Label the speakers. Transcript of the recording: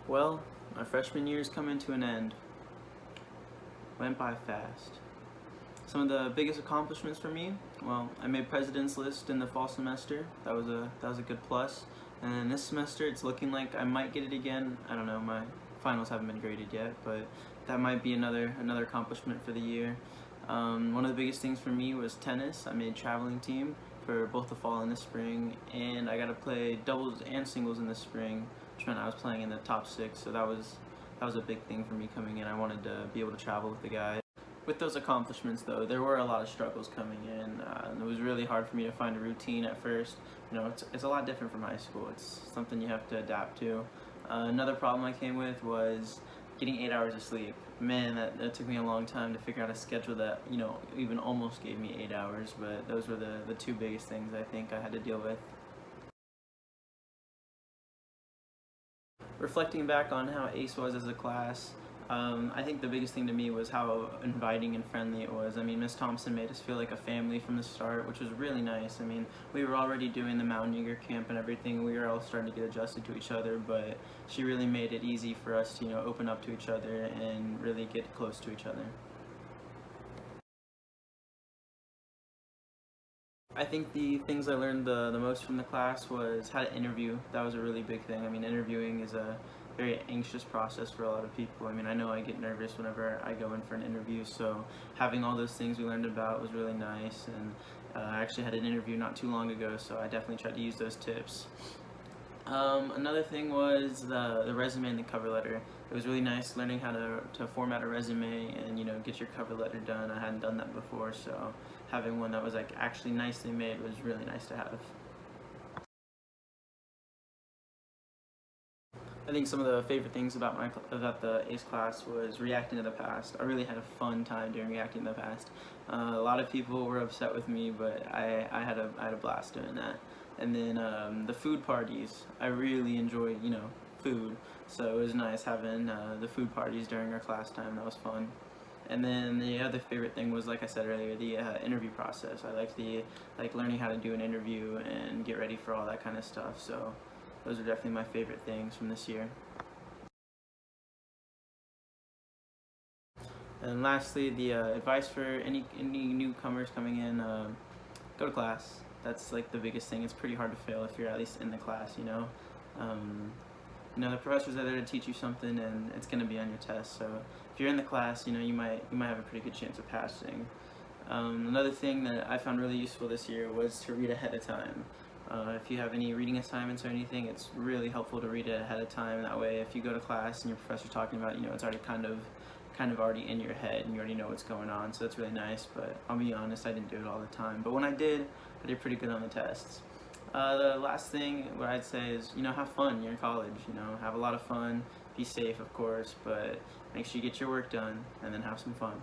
Speaker 1: Well, my freshman year's coming to an end. Went by fast. Some of the biggest accomplishments for me, well, I made president's list in the fall semester. That was a good plus. And then this semester, it's looking like I might get it again. I don't know, my finals haven't been graded yet, but that might be another accomplishment for the year. One of the biggest things for me was tennis. I made traveling team for both the fall and the spring, and I got to play doubles and singles in the spring, which meant I was playing in the top 6, so that was a big thing for me coming in. I wanted to be able to travel with the guys. With those accomplishments though, there were a lot of struggles coming in, and it was really hard for me to find a routine at first. You know, it's a lot different from high school. It's something you have to adapt to. Another problem I came with was getting 8 hours of sleep. Man, that took me a long time to figure out a schedule that, you know, even almost gave me 8 hours, but those were the two biggest things I think I had to deal with. Reflecting back on how ACE was as a class, I think the biggest thing to me was how inviting and friendly it was. I mean, Miss Thompson made us feel like a family from the start, which was really nice. I mean, we were already doing the Mountaineer camp and everything. We were all starting to get adjusted to each other, but she really made it easy for us to, you know, open up to each other and really get close to each other. I think the things I learned the most from the class was how to interview. That was a really big thing. I mean, interviewing is a very anxious process for a lot of people. I mean, I know I get nervous whenever I go in for an interview, so having all those things we learned about was really nice, and I actually had an interview not too long ago, so I definitely tried to use those tips. Another thing was the resume and the cover letter. It was really nice learning how to format a resume and, you know, get your cover letter done. I hadn't done that before, so having one that was like actually nicely made was really nice to have. I think some of the favorite things about the ACE class was reacting to the past. I really had a fun time during reacting to the past. A lot of people were upset with me, but I had a blast doing that. And then the food parties, I really enjoyed, you know, food. So it was nice having the food parties during our class time. That was fun. And then the other favorite thing was, like I said earlier, the interview process. I like learning how to do an interview and get ready for all that kind of stuff. So those are definitely my favorite things from this year. And lastly, the advice for any newcomers coming in: go to class. That's like the biggest thing. It's pretty hard to fail if you're at least in the class. Um, the professors are there to teach you something, and it's going to be on your test. So if you're in the class, you know, you might have a pretty good chance of passing. Another thing that I found really useful this year was to read ahead of time. If you have any reading assignments or anything, it's really helpful to read it ahead of time. That way, if you go to class and your professor's talking about, you know, it's already kind of already in your head and you already know what's going on. So that's really nice. But I'll be honest, I didn't do it all the time. But when I did pretty good on the tests. The last thing, what I'd say is, you know, have fun. You're in college. You know, have a lot of fun. Be safe, of course, but make sure you get your work done and then have some fun.